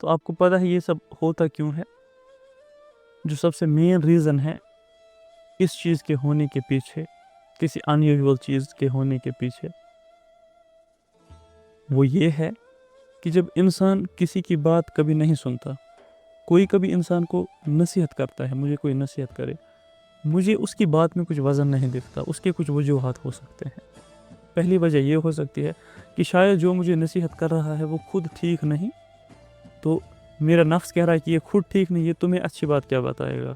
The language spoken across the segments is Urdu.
تو آپ کو پتہ ہے یہ سب ہوتا کیوں ہے؟ جو سب سے مین ریزن ہے اس چیز کے ہونے کے پیچھے، کسی ان یوزول چیز کے ہونے کے پیچھے، وہ یہ ہے کہ جب انسان کسی کی بات کبھی نہیں سنتا، کوئی کبھی انسان کو نصیحت کرتا ہے، مجھے کوئی نصیحت کرے، مجھے اس کی بات میں کچھ وزن نہیں دکھتا، اس کے کچھ وجوہات ہو سکتے ہیں۔ پہلی وجہ یہ ہو سکتی ہے کہ شاید جو مجھے نصیحت کر رہا ہے وہ خود ٹھیک نہیں، تو میرا نفس کہہ رہا ہے کہ یہ خود ٹھیک نہیں، یہ تمہیں اچھی بات کیا بتائے گا،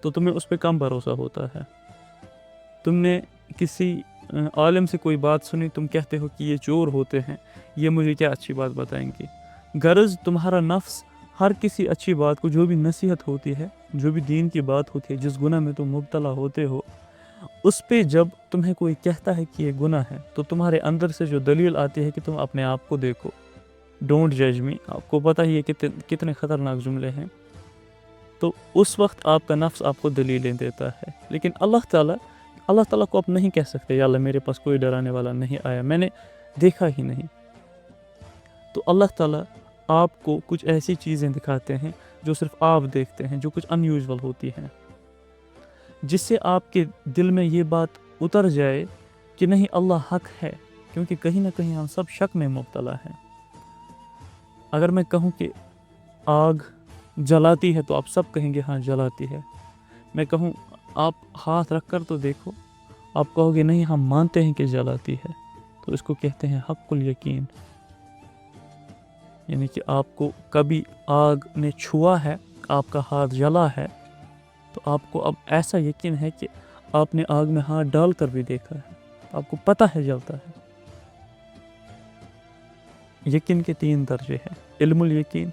تو تمہیں اس پہ کم بھروسہ ہوتا ہے۔ تم نے کسی عالم سے کوئی بات سنی، تم کہتے ہو کہ یہ چور ہوتے ہیں، یہ مجھے کیا اچھی بات بتائیں گے۔ غرض تمہارا نفس ہر کسی اچھی بات کو، جو بھی نصیحت ہوتی ہے، جو بھی دین کی بات ہوتی ہے، جس گناہ میں تم مبتلا ہوتے ہو، اس پہ جب تمہیں کوئی کہتا ہے کہ یہ گناہ ہے، تو تمہارے اندر سے جو دلیل آتی ہے کہ تم اپنے آپ کو دیکھو، ڈونٹ جج می۔ آپ کو پتہ ہی ہے کتنے خطرناک جملے ہیں، تو اس وقت آپ کا نفس آپ کو دلیلیں دیتا ہے۔ لیکن اللہ تعالیٰ کو آپ نہیں کہہ سکتے یا اللہ میرے پاس کوئی ڈرانے والا نہیں آیا، میں نے دیکھا ہی نہیں۔ تو اللہ تعالیٰ آپ کو کچھ ایسی چیزیں دکھاتے ہیں جو صرف آپ دیکھتے ہیں، جو کچھ ان یوزول ہوتی ہیں، جس سے آپ کے دل میں یہ بات اتر جائے کہ نہیں، اللہ حق ہے، کیونکہ کہیں نہ کہیں ہم سب شک میں مبتلا ہیں۔ اگر میں کہوں کہ آگ جلاتی ہے تو آپ سب کہیں گے ہاں جلاتی ہے۔ میں کہوں آپ ہاتھ رکھ کر تو دیکھو، آپ کہو گے نہیں ہم مانتے ہیں کہ جلاتی ہے۔ تو اس کو کہتے ہیں حق الیقین، یعنی کہ آپ کو کبھی آگ نے چھوا ہے، آپ کا ہاتھ جلا ہے، تو آپ کو اب ایسا یقین ہے کہ آپ نے آگ میں ہاتھ ڈال کر بھی دیکھا ہے، آپ کو پتہ ہے جلتا ہے۔ یقین کے 3 درجے ہیں: علم الیقین،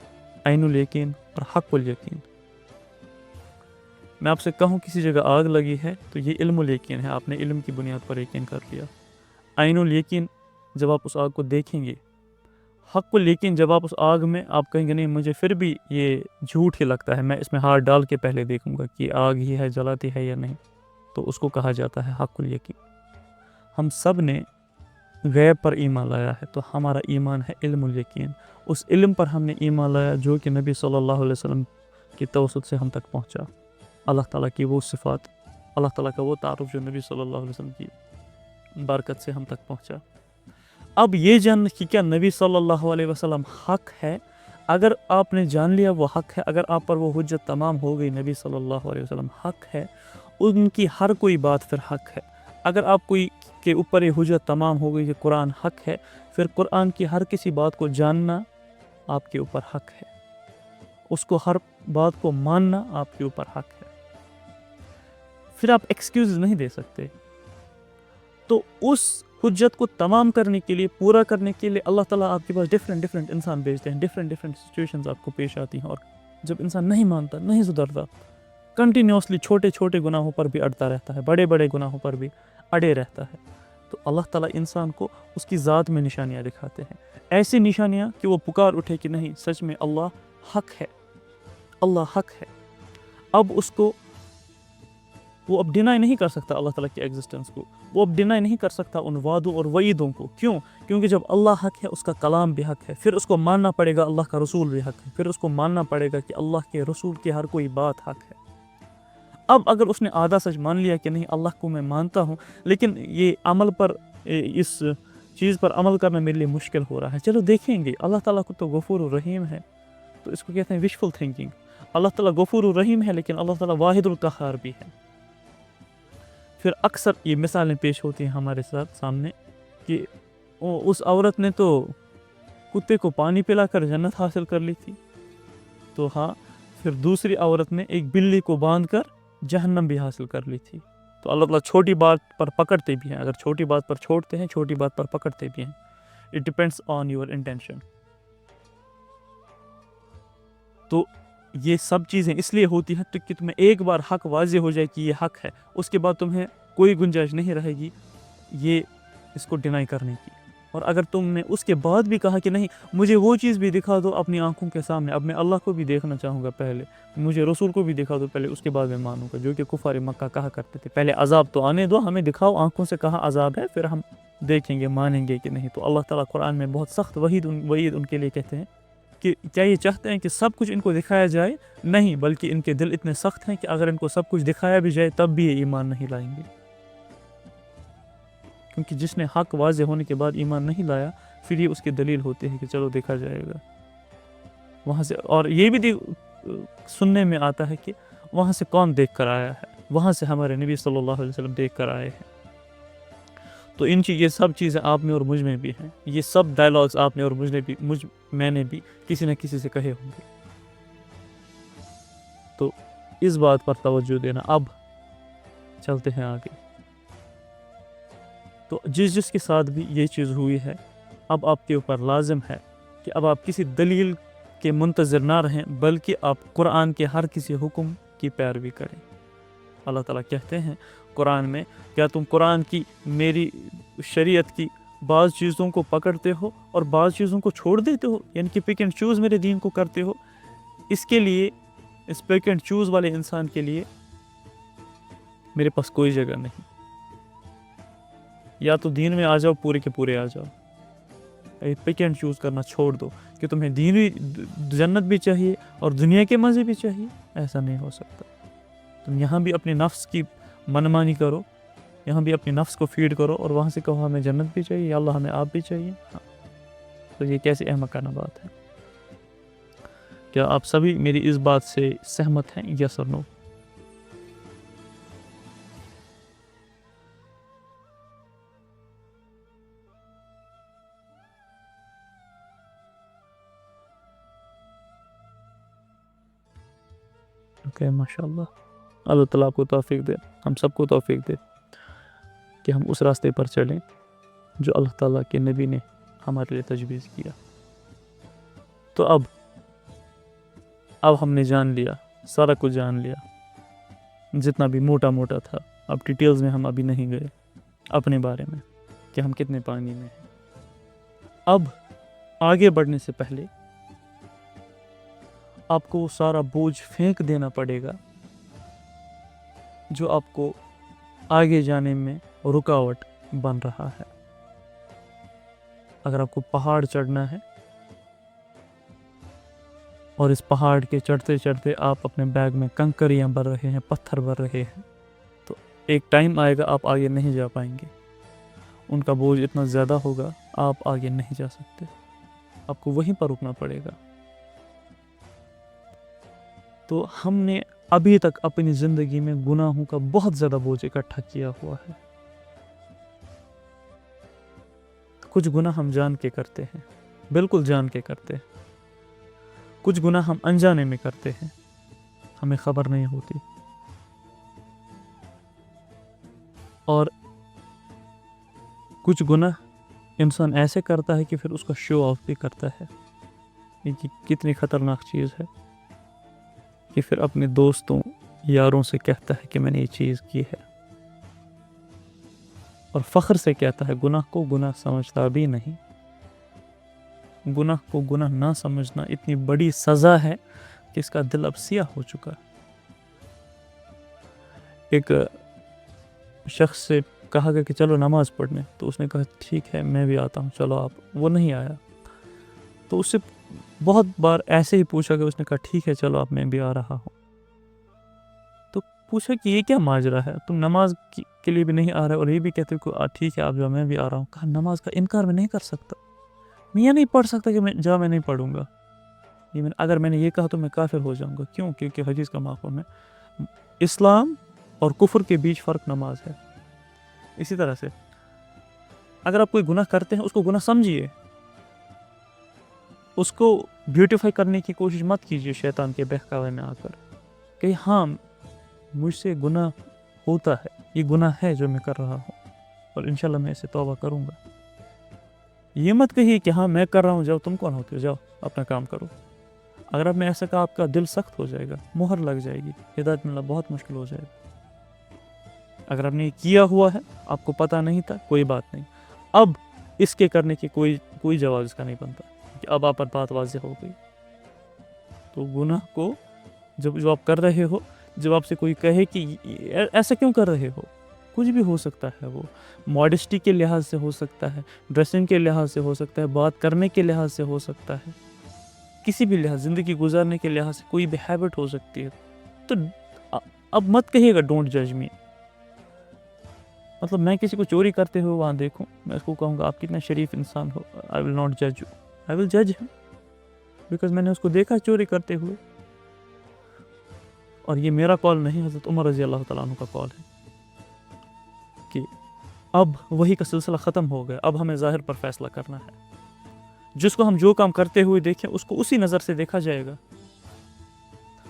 عین الیقین اور حق الیقین۔ میں آپ سے کہوں کسی جگہ آگ لگی ہے تو یہ علم الیقین ہے، آپ نے علم کی بنیاد پر یقین کر لیا۔ عین الیقین جب آپ اس آگ کو دیکھیں گے۔ حق الیقین جب آپ اس آگ میں آپ کہیں گے نہیں مجھے پھر بھی یہ جھوٹ ہی لگتا ہے، میں اس میں ہاتھ ڈال کے پہلے دیکھوں گا کہ آگ ہی ہے، جلاتی ہے یا نہیں، تو اس کو کہا جاتا ہے حق الیقین۔ ہم سب نے غیب پر ایمان لایا ہے، تو ہمارا ایمان ہے علم الیقین۔ اس علم پر ہم نے ایمان لایا جو کہ نبی صلی اللہ علیہ وسلم کی توسط سے ہم تک پہنچا، اللہ تعالیٰ کی وہ صفات، اللہ تعالیٰ کا وہ تعارف جو نبی صلی اللہ علیہ وسلم کی برکت سے ہم تک پہنچا۔ اب یہ جاننا کہ کیا نبی صلی اللہ علیہ وسلم حق ہے، اگر آپ نے جان لیا وہ حق ہے، اگر آپ پر وہ حجت تمام ہو گئی نبی صلی اللہ علیہ وسلم حق ہے، ان کی ہر کوئی بات پھر حق ہے۔ اگر آپ کوئی کے اوپر یہ حجت تمام ہو گئی کہ قرآن حق ہے، پھر قرآن کی ہر کسی بات کو جاننا آپ کے اوپر حق ہے، اس کو ہر بات کو ماننا آپ کے اوپر حق ہے، پھر آپ ایکسکیوز نہیں دے سکتے۔ تو اس حجت کو تمام کرنے کے لیے، پورا کرنے کے لیے اللہ تعالیٰ آپ کے پاس ڈیفرنٹ انسان بھیجتے ہیں، ڈیفرنٹ سچویشنز آپ کو پیش آتی ہیں، اور جب انسان نہیں مانتا، نہیں سدھرتا، کنٹینیوسلی چھوٹے چھوٹے گناہوں پر بھی اڑتا رہتا ہے، بڑے بڑے گناہوں پر بھی اڑے رہتا ہے، تو اللہ تعالیٰ انسان کو اس کی ذات میں نشانیاں دکھاتے ہیں، ایسی نشانیاں کہ وہ پکار اٹھے کہ نہیں سچ میں اللہ حق ہے، اللہ حق ہے۔ اب اس کو وہ اب ڈینائی نہیں کر سکتا اللہ تعالیٰ کی ایگزسٹنس کو، وہ اب ڈینائی نہیں کر سکتا ان وعدوں اور وعیدوں کو۔ کیوں؟ کیونکہ جب اللہ حق ہے، اس کا کلام بھی حق ہے، پھر اس کو ماننا پڑے گا اللہ کا رسول بھی حق ہے، پھر اس کو ماننا پڑے گا کہ اللہ کے رسول کی ہر کوئی بات حق ہے۔ اب اگر اس نے آدھا سچ مان لیا کہ نہیں اللہ کو میں مانتا ہوں، لیکن یہ عمل پر، اس چیز پر عمل کرنا میرے لیے مشکل ہو رہا ہے، چلو دیکھیں گے، اللہ تعالیٰ کو تو غفور الرحیم ہے، تو اس کو کہتے ہیں وشفل تھنکنگ۔ اللہ تعالیٰ غفور الرحیم ہے، لیکن اللہ تعالیٰ واحد القہار بھی ہے۔ پھر اکثر یہ مثالیں پیش ہوتی ہیں ہمارے سامنے کہ اس عورت نے تو کتے کو پانی پلا کر جنت حاصل کر لی تھی، تو ہاں پھر دوسری عورت نے ایک بلی کو باندھ کر جہنم بھی حاصل کر لی تھی۔ تو اللہ تعالیٰ چھوٹی بات پر پکڑتے بھی ہیں، اگر چھوٹی بات پر چھوڑتے ہیں، چھوٹی بات پر پکڑتے بھی ہیں۔ It depends on your intention. تو یہ سب چیزیں اس لیے ہوتی ہیں کہ تمہیں ایک بار حق واضح ہو جائے کہ یہ حق ہے، اس کے بعد تمہیں کوئی گنجائش نہیں رہے گی یہ اس کو ڈینائی کرنے کی۔ اور اگر تم نے اس کے بعد بھی کہا کہ نہیں مجھے وہ چیز بھی دکھا دو اپنی آنکھوں کے سامنے، اب میں اللہ کو بھی دیکھنا چاہوں گا، پہلے مجھے رسول کو بھی دکھا دو پہلے، اس کے بعد میں مانوں گا، جو کہ کفار مکہ کہا کرتے تھے پہلے عذاب تو آنے دو، ہمیں دکھاؤ آنکھوں سے کہاں عذاب ہے، پھر ہم دیکھیں گے مانیں گے کہ نہیں۔ تو اللہ تعالیٰ قرآن میں بہت سخت وعید ان کے لیے کہتے ہیں کہ کیا یہ چاہتے ہیں کہ سب کچھ ان کو دکھایا جائے؟ نہیں، بلکہ ان کے دل اتنے سخت ہیں کہ اگر ان کو سب کچھ دکھایا بھی جائے تب بھی یہ ایمان نہیں لائیں گے، کیونکہ جس نے حق واضح ہونے کے بعد ایمان نہیں لایا پھر یہ اس کی دلیل ہوتی ہے کہ چلو دیکھا جائے گا وہاں سے۔ اور یہ بھی سننے میں آتا ہے کہ وہاں سے کون دیکھ کر آیا ہے؟ وہاں سے ہمارے نبی صلی اللہ علیہ وسلم دیکھ کر آئے ہیں۔ تو یہ سب چیزیں آپ میں اور مجھ میں بھی ہیں، یہ سب ڈائلاگز آپ نے اور میں نے بھی کسی نہ کسی سے کہے ہوں گے۔ تو اس بات پر توجہ دینا۔ اب چلتے ہیں آگے۔ تو جس کے ساتھ بھی یہ چیز ہوئی ہے، اب آپ کے اوپر لازم ہے کہ اب آپ کسی دلیل کے منتظر نہ رہیں، بلکہ آپ قرآن کے ہر کسی حکم کی پیروی کریں۔ اللہ تعالیٰ کہتے ہیں قرآن میں، کیا تم قرآن کی، میری شریعت کی بعض چیزوں کو پکڑتے ہو اور بعض چیزوں کو چھوڑ دیتے ہو؟ یعنی کہ پک اینڈ چوز میرے دین کو کرتے ہو۔ اس کے لیے، اس پک اینڈ چوز والے انسان کے لیے میرے پاس کوئی جگہ نہیں۔ یا تو دین میں آ جاؤ، پورے کے پورے آ جاؤ، پک اینڈ چوز کرنا چھوڑ دو کہ تمہیں دینی جنت بھی چاہیے اور دنیا کے مزے بھی چاہیے۔ ایسا نہیں ہو سکتا۔ تم یہاں بھی اپنے نفس کی منمانی کرو، یہاں بھی اپنے نفس کو فیڈ کرو اور وہاں سے کہو ہمیں جنت بھی چاہیے، یا اللہ ہمیں آپ بھی چاہیے۔ ہاں، تو یہ کیسے احمقانہ بات ہے؟ کیا آپ سبھی میری اس بات سے سہمت ہیں؟ یس اور نو؟ اوکے، ماشاء اللہ۔ اللہ تعالیٰ آپ کو توفیق دے، ہم سب کو توفیق دے کہ ہم اس راستے پر چلیں جو اللہ تعالیٰ کے نبی نے ہمارے لیے تجویز کیا۔ تو اب ہم نے جان لیا، سارا کچھ جان لیا، جتنا بھی موٹا موٹا تھا۔ اب ڈیٹیلز میں ہم ابھی نہیں گئے اپنے بارے میں کہ ہم کتنے پانی میں ہیں۔ اب آگے بڑھنے سے پہلے آپ کو وہ سارا بوجھ پھینک دینا پڑے گا جو آپ کو آگے جانے میں رکاوٹ بن رہا ہے۔ اگر آپ کو پہاڑ چڑھنا ہے اور اس پہاڑ کے چڑھتے چڑھتے آپ اپنے بیگ میں کنکریاں بھر رہے ہیں، پتھر بھر رہے ہیں، تو ایک ٹائم آئے گا آپ آگے نہیں جا پائیں گے۔ ان کا بوجھ اتنا زیادہ ہوگا، آپ آگے نہیں جا سکتے، آپ کو وہیں پر رکنا پڑے گا۔ تو ہم نے ابھی تک اپنی زندگی میں گناہوں کا بہت زیادہ بوجھ اکٹھا کیا ہوا ہے۔ کچھ گناہ ہم جان کے کرتے ہیں، بالکل جان کے کرتے ہیں۔ کچھ گناہ ہم انجانے میں کرتے ہیں، ہمیں خبر نہیں ہوتی۔ اور کچھ گناہ انسان ایسے کرتا ہے کہ پھر اس کا شو آف بھی کرتا ہے۔ یہ کتنی خطرناک چیز ہے کہ پھر اپنے دوستوں، یاروں سے کہتا ہے کہ میں نے یہ چیز کی ہے، اور فخر سے کہتا ہے۔ گناہ کو گناہ سمجھتا بھی نہیں۔ گناہ کو گناہ نہ سمجھنا اتنی بڑی سزا ہے کہ اس کا دل اب سیاہ ہو چکا ہے۔ ایک شخص سے کہا گیا کہ چلو نماز پڑھنے، تو اس نے کہا ٹھیک ہے میں بھی آتا ہوں، چلو آپ۔ وہ نہیں آیا۔ تو اس سے بہت بار ایسے ہی پوچھا کہ اس نے کہا ٹھیک ہے چلو آپ، میں بھی آ رہا ہوں۔ تو پوچھا کہ یہ کیا ماجرا ہے، تم نماز کے لیے بھی نہیں آ رہے اور یہ بھی کہتے ہو کہ ٹھیک ہے آپ جاؤ، میں بھی آ رہا ہوں۔ کہا نماز کا انکار میں نہیں کر سکتا، میں یہ نہیں پڑھ سکتا کہ میں نہیں پڑھوں گا۔ اگر میں نے یہ کہا تو میں کافر ہو جاؤں گا۔ کیوں؟ کیونکہ حدیث کا مفہوم ہے اسلام اور کفر کے بیچ فرق نماز ہے۔ اسی طرح سے اگر آپ کوئی گناہ کرتے ہیں اس کو گناہ سمجھیے، اس کو بیوٹیفائی کرنے کی کوشش مت کیجیے شیطان کے بہکاوے میں آ کر کہ ہاں مجھ سے گناہ ہوتا ہے، یہ گناہ ہے جو میں کر رہا ہوں اور انشاءاللہ میں اسے توبہ کروں گا۔ یہ مت کہیے کہ ہاں میں کر رہا ہوں، جاؤ تم کون ہوتے ہو، جاؤ اپنا کام کرو۔ اگر آپ نے ایسا کہا آپ کا دل سخت ہو جائے گا، مہر لگ جائے گی، ہدایت ملنا بہت مشکل ہو جائے گا۔ اگر آپ نے یہ کیا ہوا ہے، آپ کو پتہ نہیں تھا، کوئی بات نہیں، اب اس کے کرنے کی کوئی جواز اس کا نہیں بنتا کہ اب آپ پر بات واضح ہو گئی۔ تو گناہ کو جو آپ کر رہے ہو، جب آپ سے کوئی کہے کہ ایسا کیوں کر رہے ہو، کچھ بھی ہو سکتا ہے، وہ ماڈسٹی کے لحاظ سے ہو سکتا ہے، ڈریسنگ کے لحاظ سے ہو سکتا ہے، بات کرنے کے لحاظ سے ہو سکتا ہے، کسی بھی لحاظ زندگی گزارنے کے لحاظ سے کوئی بھی ہیبٹ ہو سکتی ہے، تو اب مت کہیے گا ڈونٹ جج می. مطلب میں کسی کو چوری کرتے ہوئے وہاں دیکھوں، میں اس کو کہوں گا آپ کتنا شریف انسان ہو، آئی ول ناٹ جج یو، آئی ول جج ہم، بیکاز میں نے اس کو دیکھا چوری کرتے ہوئے. اور یہ میرا کال نہیں، حضرت عمر رضی اللہ تعالیٰ عنہ کا کال ہے کہ اب وہی کا سلسلہ ختم ہو گیا، اب ہمیں ظاہر پر فیصلہ کرنا ہے. جس کو ہم جو کام کرتے ہوئے دیکھیں اس کو اسی نظر سے دیکھا جائے گا.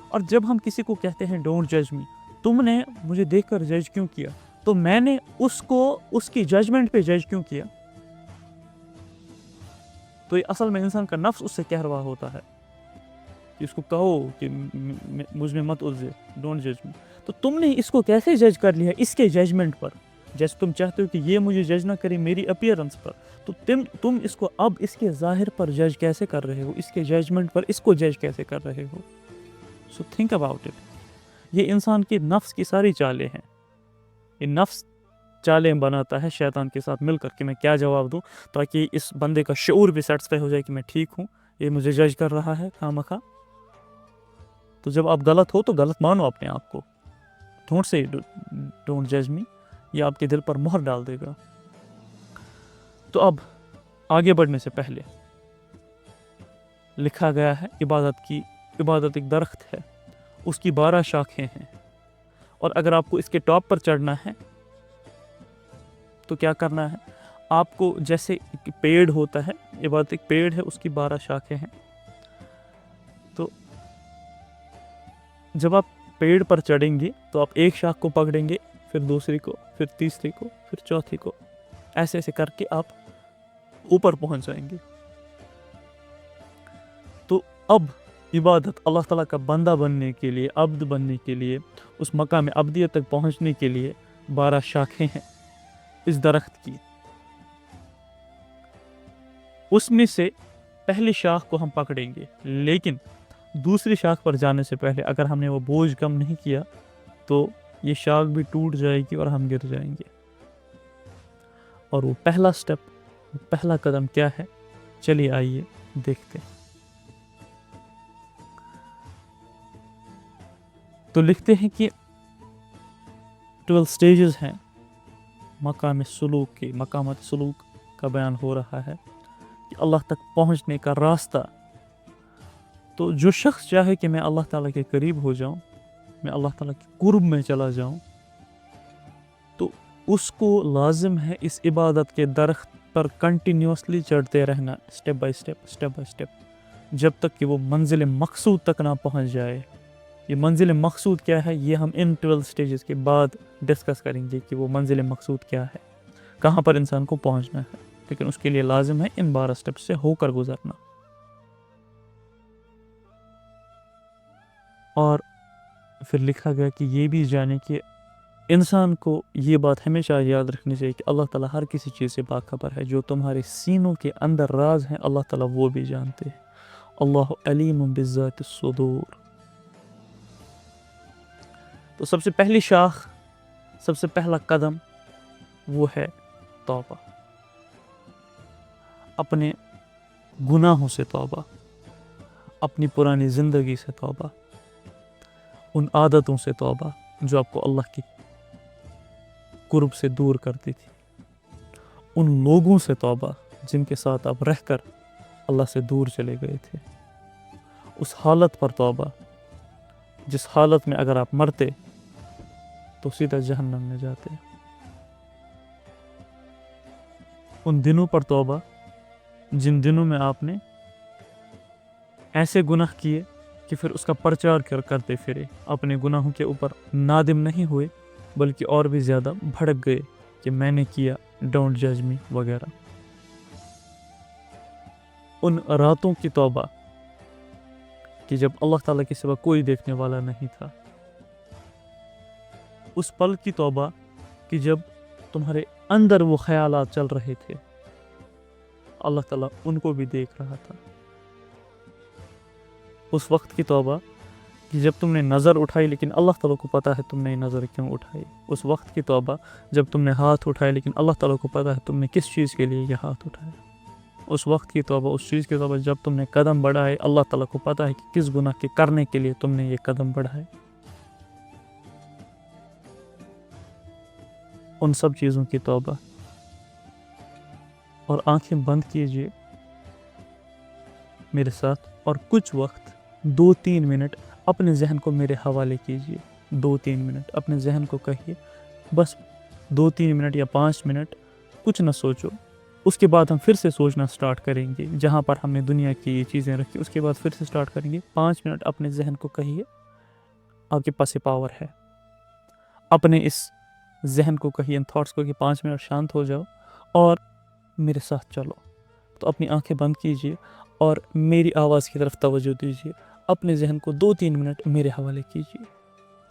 اور جب ہم کسی کو کہتے ہیں ڈونٹ جج می، تم نے مجھے دیکھ کر جج کیوں کیا، تو میں نے اس کو اس کی ججمنٹ پہ جج کیوں کیا. تو یہ اصل میں انسان کا نفس اس سے کہہ رہا ہوتا ہے کہ اس کو کہو کہ مجھ میں مت الجھے، ڈونٹ جج می. تو تم نے اس کو کیسے جج کر لیا اس کے ججمنٹ پر، جیسے تم چاہتے ہو کہ یہ مجھے جج نہ کرے میری اپیئرنس پر، تو تم اس کو اب اس کے ظاہر پر جج کیسے کر رہے ہو، اس کے ججمنٹ پر اس کو جج کیسے کر رہے ہو. So think about it. یہ انسان کے نفس کی ساری چالیں ہیں. یہ نفس چالیں بناتا ہے شیطان کے ساتھ مل کر کہ میں کیا جواب دوں تاکہ اس بندے کا شعور بھی سیٹسفائی ہو جائے کہ میں ٹھیک ہوں، یہ مجھے جج کر رہا ہے خواہ مخواہ. تو جب آپ غلط ہو تو غلط مانو اپنے آپ کو. ڈونٹ سے ڈونٹ جج می، یہ آپ کے دل پر مہر ڈال دے گا. تو اب آگے بڑھنے سے پہلے لکھا گیا ہے عبادت ایک درخت ہے، اس کی 12 شاخیں ہیں، اور اگر آپ کو اس کے ٹاپ پر چڑھنا ہے تو کیا کرنا ہے، آپ کو جیسے ایک پیڑ ہوتا ہے، عبادت ایک پیڑ ہے، اس کی 12 شاخیں ہیں. تو جب آپ پیڑ پر چڑھیں گے تو آپ ایک شاخ کو پکڑیں گے، پھر دوسری کو، پھر تیسری کو، پھر چوتھی کو، ایسے ایسے کر کے آپ اوپر پہنچ جائیں گے. تو اب عبادت اللہ تعالیٰ کا بندہ بننے کے لیے، عبد بننے کے لیے، اس مقام عبدیت تک پہنچنے کے لیے 12 شاخیں ہیں اس درخت کی. اس میں سے پہلی شاخ کو ہم پکڑیں گے، لیکن دوسری شاخ پر جانے سے پہلے اگر ہم نے وہ بوجھ کم نہیں کیا تو یہ شاخ بھی ٹوٹ جائے گی اور ہم گر جائیں گے. اور وہ پہلا سٹیپ، پہلا قدم کیا ہے، چلیے آئیے دیکھتے ہیں. تو لکھتے ہیں کہ 12 سٹیجز ہیں مقام سلوک کے، مقامات سلوک کا بیان ہو رہا ہے کہ اللہ تک پہنچنے کا راستہ. تو جو شخص چاہے کہ میں اللہ تعالیٰ کے قریب ہو جاؤں، میں اللہ تعالیٰ کے قرب میں چلا جاؤں، تو اس کو لازم ہے اس عبادت کے درخت پر کنٹینیوسلی چڑھتے رہنا، سٹیپ بائی سٹیپ، جب تک کہ وہ منزل مقصود تک نہ پہنچ جائے. یہ منزل مقصود کیا ہے، یہ ہم ان 12 سٹیجز کے بعد ڈسکس کریں گے کہ وہ منزل مقصود کیا ہے، کہاں پر انسان کو پہنچنا ہے. لیکن اس کے لیے لازم ہے ان 12 سٹیپ سے ہو کر گزرنا. اور پھر لکھا گیا کہ یہ بھی جانے کہ انسان کو یہ بات ہمیشہ یاد رکھنی چاہیے کہ اللہ تعالیٰ ہر کسی چیز سے باخبر ہے. جو تمہارے سینوں کے اندر راز ہیں اللہ تعالیٰ وہ بھی جانتے ہیں. اللہ علیم بذات الصدور. تو سب سے پہلی شاخ، سب سے پہلا قدم وہ ہے توبہ. اپنے گناہوں سے توبہ، اپنی پرانی زندگی سے توبہ، ان عادتوں سے توبہ جو آپ کو اللہ کی قرب سے دور کرتی تھی، ان لوگوں سے توبہ جن کے ساتھ آپ رہ کر اللہ سے دور چلے گئے تھے، اس حالت پر توبہ جس حالت میں اگر آپ مرتے تو سیدھا جہنم میں جاتے، ان دنوں پر توبہ جن دنوں میں آپ نے ایسے گناہ کیے کہ پھر اس کا پرچار کرتے پھرے، اپنے گناہوں کے اوپر نادم نہیں ہوئے بلکہ اور بھی زیادہ بھڑک گئے کہ میں نے کیا، ڈونٹ جج می وغیرہ. ان راتوں کی توبہ کہ جب اللہ تعالیٰ کے سوا کوئی دیکھنے والا نہیں تھا. اس پل کی توبہ کہ جب تمہارے اندر وہ خیالات چل رہے تھے، اللہ تعالیٰ ان کو بھی دیکھ رہا تھا. اس وقت کی توبہ کہ جب تم نے نظر اٹھائی لیکن اللہ تعالیٰ کو پتہ ہے تم نے نظر کیوں اٹھائی. اس وقت کی توبہ جب تم نے ہاتھ اٹھائے لیکن اللہ تعالیٰ کو پتہ ہے تم نے کس چیز کے لیے یہ ہاتھ اٹھایا. اس وقت کی توبہ، اس چیز کی توبہ جب تم نے قدم بڑھائے، اللہ تعالیٰ کو پتہ ہے کہ کس گناہ کے کرنے کے لیے تم نے یہ قدم بڑھائے. ان سب چیزوں کی توبہ. اور آنکھیں بند کیجئے میرے ساتھ اور کچھ وقت 2-3 منٹ اپنے ذہن کو میرے حوالے کیجئے. 2-3 منٹ اپنے ذہن کو کہیے، بس 2-3 منٹ یا 5 منٹ کچھ نہ سوچو. اس کے بعد ہم پھر سے سوچنا سٹارٹ کریں گے جہاں پر ہم نے دنیا کی یہ چیزیں رکھی. اس کے بعد پھر سے سٹارٹ کریں گے. 5 منٹ اپنے ذہن کو کہیے آپ کے پاس پاور ہے. اپنے اس ذہن کو کہیے، ان تھاٹس کو کہ 5 منٹ شانت ہو جاؤ اور میرے ساتھ چلو. تو اپنی آنکھیں بند کیجئے اور میری آواز کی طرف توجہ دیجئے. اپنے ذہن کو 2-3 منٹ میرے حوالے کیجئے.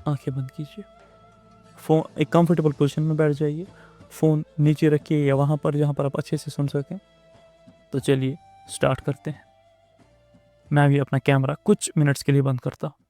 آنکھیں بند کیجئے. فون ایک کمفرٹیبل پوزیشن میں بیٹھ جائیے. فون نیچے رکھیے یا وہاں پر جہاں پر آپ اچھے سے سن سکیں. تو چلیے سٹارٹ کرتے ہیں. میں بھی اپنا کیمرہ کچھ منٹس کے لیے بند کرتا ہوں.